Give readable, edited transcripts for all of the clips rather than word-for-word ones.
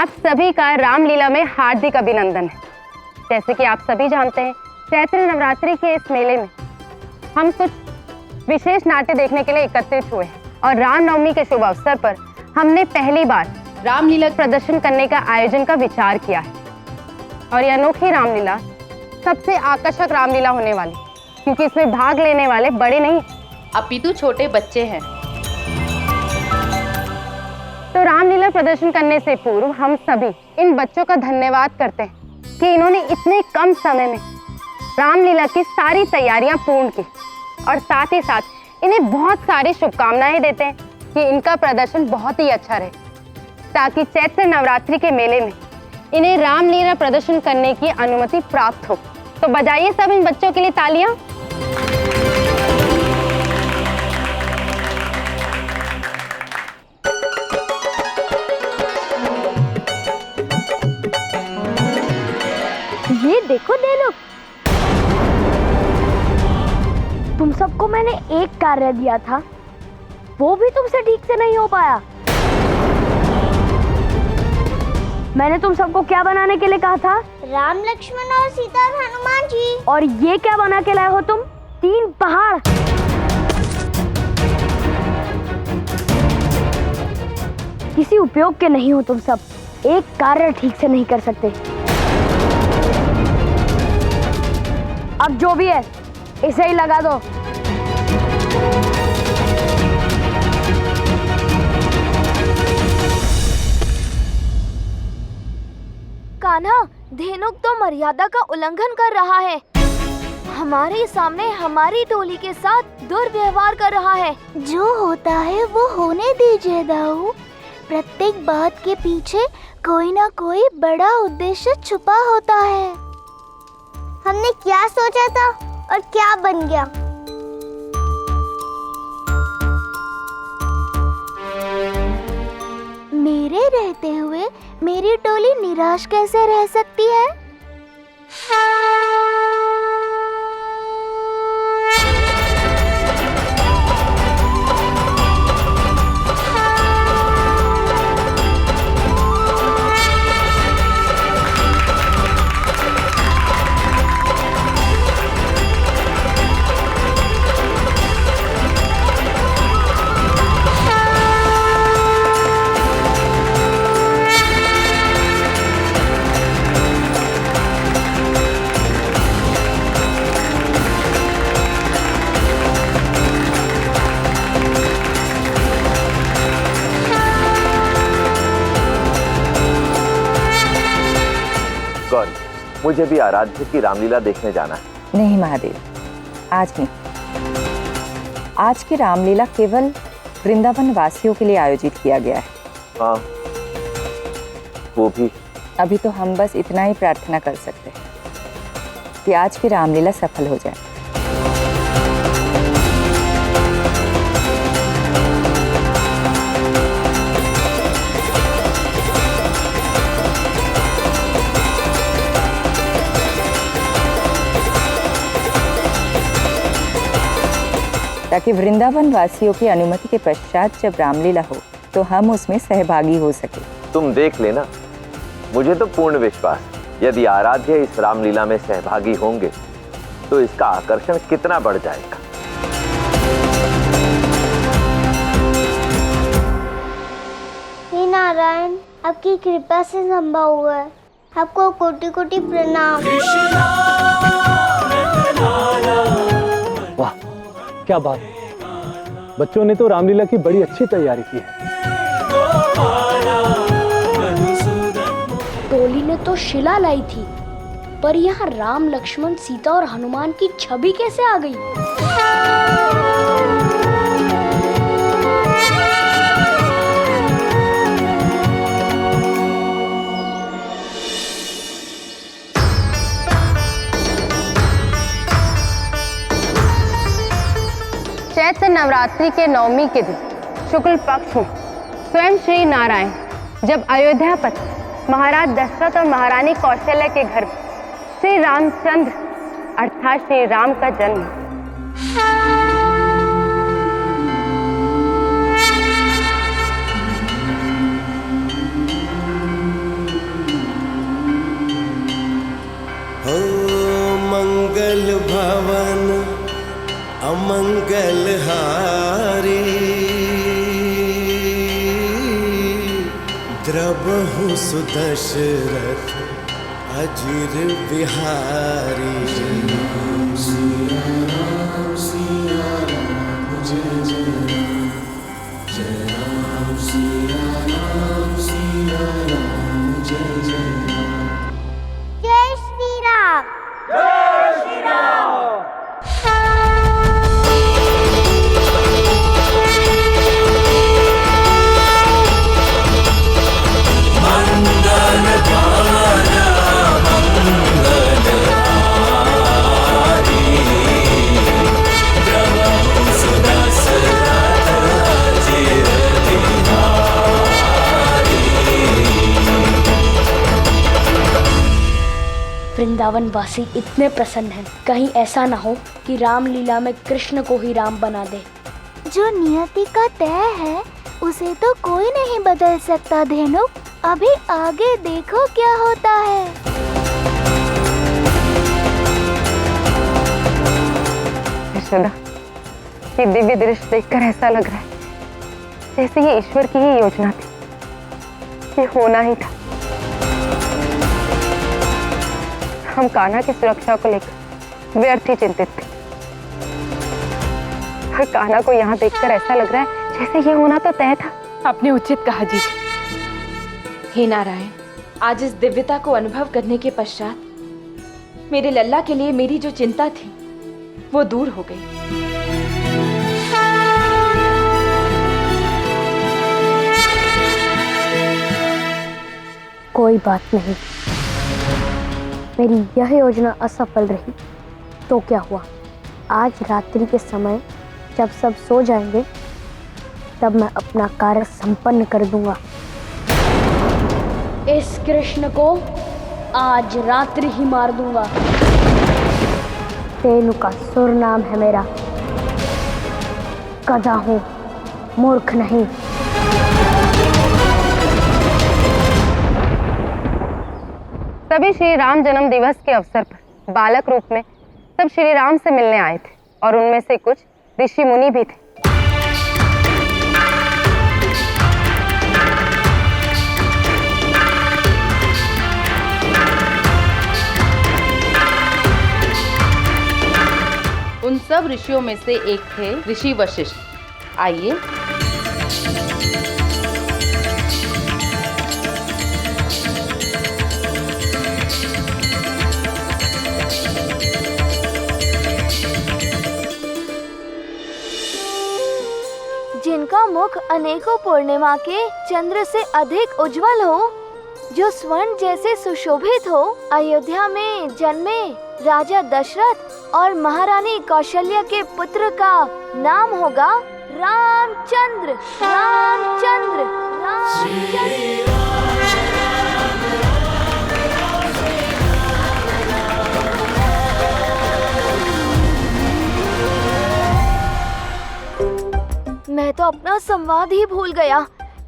आप सभी का रामलीला में हार्दिक अभिनंदन है। जैसे कि आप सभी जानते हैं, चैत्र नवरात्रि के इस मेले में हम कुछ विशेष नाट्य देखने के लिए एकत्रित हुए और रामनवमी के शुभ अवसर पर हमने पहली बार रामलीला प्रदर्शन करने का आयोजन का विचार किया है। और यह अनोखी रामलीला सबसे आकर्षक रामलीला होने वाली, क्योंकि इसमें भाग लेने वाले बड़े नहीं अपितु छोटे बच्चे हैं। तो रामलीला प्रदर्शन करने से पूर्व हम सभी इन बच्चों का धन्यवाद करते हैं कि इन्होंने इतने कम समय में रामलीला की सारी तैयारियां पूर्ण की, और साथ ही साथ इन्हें बहुत सारी शुभकामनाएं देते हैं कि इनका प्रदर्शन बहुत ही अच्छा रहे, ताकि चैत्र नवरात्रि के मेले में इन्हें रामलीला प्रदर्शन करने की अनुमति प्राप्त हो। तो बजाइए सब इन बच्चों के लिए तालियां। ये देखो देलो, तुम सबको मैंने एक कार्य दिया था, वो भी तुमसे ठीक से नहीं हो पाया। मैंने तुम सबको क्या बनाने के लिए कहा था? राम, लक्ष्मण और सीता और हनुमान जी। और ये क्या बना के लाए हो तुम? 3 पहाड़। किसी उपयोग के नहीं हो तुम सब, एक कार्य ठीक से नहीं कर सकते। अब जो भी है इसे ही लगा दो। कान्हा, धेनुक तो मर्यादा का उल्लंघन कर रहा है। हमारे सामने हमारी टोली के साथ दुर्व्यवहार कर रहा है। जो होता है वो होने दीजिए दाऊ। प्रत्येक बात के पीछे कोई ना कोई बड़ा उद्देश्य छुपा होता है। हमने क्या सोचा था और क्या बन गया। मेरे रहते हुए मेरी टोली निराश कैसे रह सकती है? मुझे भी आराध्य की रामलीला देखने जाना है। नहीं महादेव, आज नहीं। आज की रामलीला केवल वृंदावन वासियों के लिए आयोजित किया गया है। हाँ, वो भी। अभी तो हम बस इतना ही प्रार्थना कर सकते हैं कि आज की रामलीला सफल हो जाए। ताकि वृंदावन वासियों की अनुमति के पश्चात जब रामलीला हो तो हम उसमें सहभागी हो सके। तुम देख लेना, मुझे तो पूर्ण विश्वास, यदि आराध्य इस रामलीला में सहभागी होंगे तो इसका आकर्षण कितना बढ़ जाएगा। हे नारायण, आपकी कृपा से संभव हुआ है। आपको कोटि कोटि प्रणाम। वाह, क्या बात। बच्चों ने तो रामलीला की बड़ी अच्छी तैयारी की है। टोली ने तो शिला लाई थी, पर यहाँ राम, लक्ष्मण, सीता और हनुमान की छवि कैसे आ गई? चैत्र नवरात्रि के नवमी के दिन शुक्ल पक्ष में स्वयं श्री नारायण जब अयोध्यापति महाराज दशरथ और महारानी कौशल्या के घर में श्री रामचंद्र अर्थात श्री राम का जन्म, पावन अमंगल हारी, द्रबहु सुदशरथ अजिर बिहारी। सिया राम जय जय राम, जय राम सिया राम जय जय राम। जय श्री राम। वृंदावन वासी इतने प्रसन्न हैं, कहीं ऐसा ना हो कि रामलीला में कृष्ण को ही राम बना दे। जो नियति का तय है उसे तो कोई नहीं बदल सकता धेनु। अभी आगे देखो क्या होता है। यशोदा, ये दिव्य दृश्य देखकर ऐसा लग रहा है जैसे ये ईश्वर की ही योजना थी, ये होना ही था। हम कान्हा की सुरक्षा को लेकर व्यर्थ ही चिंतित थे, और कान्हा को यहाँ देखकर ऐसा लग रहा है जैसे ये होना तो तय था। आपने उचित कहा जी। हे नारायण, आज इस दिव्यता को अनुभव करने के पश्चात मेरे लल्ला के लिए मेरी जो चिंता थी वो दूर हो गई। कोई बात नहीं, मेरी यह योजना असफल रही तो क्या हुआ, आज रात्रि के समय जब सब सो जाएंगे तब मैं अपना कार्य संपन्न कर दूंगा। इस कृष्ण को आज रात्रि ही मार दूंगा। तेनु का सुर नाम है मेरा, गधा हूं, मूर्ख नहीं। तभी श्री राम जन्म दिवस के अवसर पर बालक रूप में सब श्री राम से मिलने आए थे, और उनमें से कुछ ऋषि मुनि भी थे। उन सब ऋषियों में से एक थे ऋषि वशिष्ठ। आइए जिनका मुख अनेकों पूर्णिमा के चंद्र से अधिक उज्जवल हो, जो स्वर्ण जैसे सुशोभित हो, अयोध्या में जन्मे राजा दशरथ और महारानी कौशल्या के पुत्र का नाम होगा रामचंद्र। रामचंद्र, रामचंद्र। मैं तो अपना संवाद ही भूल गया।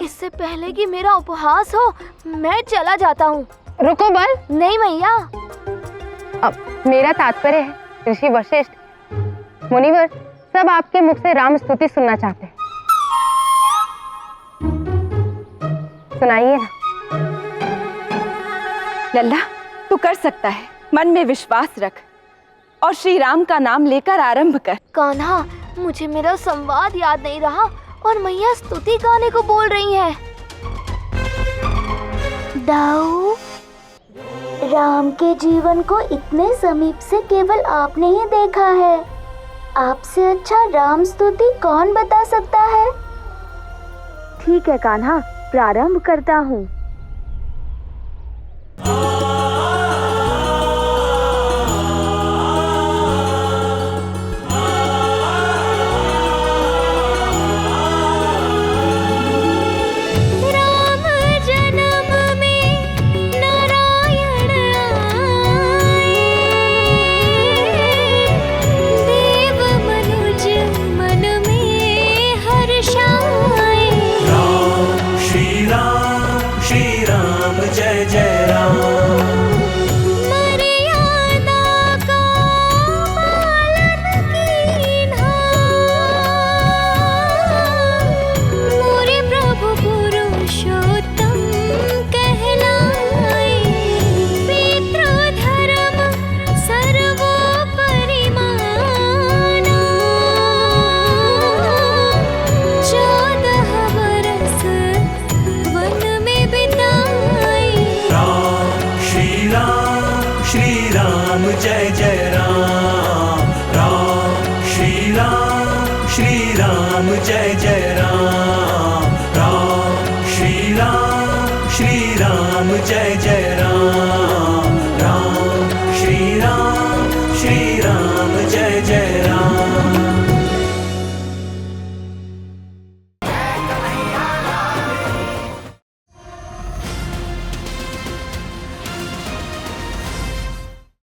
इससे पहले कि मेरा उपहास हो, मैं चला जाता हूँ। रुको बल। नहीं मैया। अब मेरा तात्पर्य है ऋषि वशिष्ठ, मुनिवर सब आपके मुख से राम स्तुति सुनना चाहते हैं। सुनाइए ना। लल्ला, तू कर सकता है, मन में विश्वास रख और श्री राम का नाम लेकर आरंभ कर। कान्हा, मुझे मेरा संवाद याद नहीं रहा और मैया स्तुति गाने को बोल रही है। दाऊ, राम के जीवन को इतने समीप से केवल आपने ही देखा है। आपसे अच्छा राम स्तुति कौन बता सकता है? ठीक है कान्हा, प्रारंभ करता हूँ। श्री राम जय जय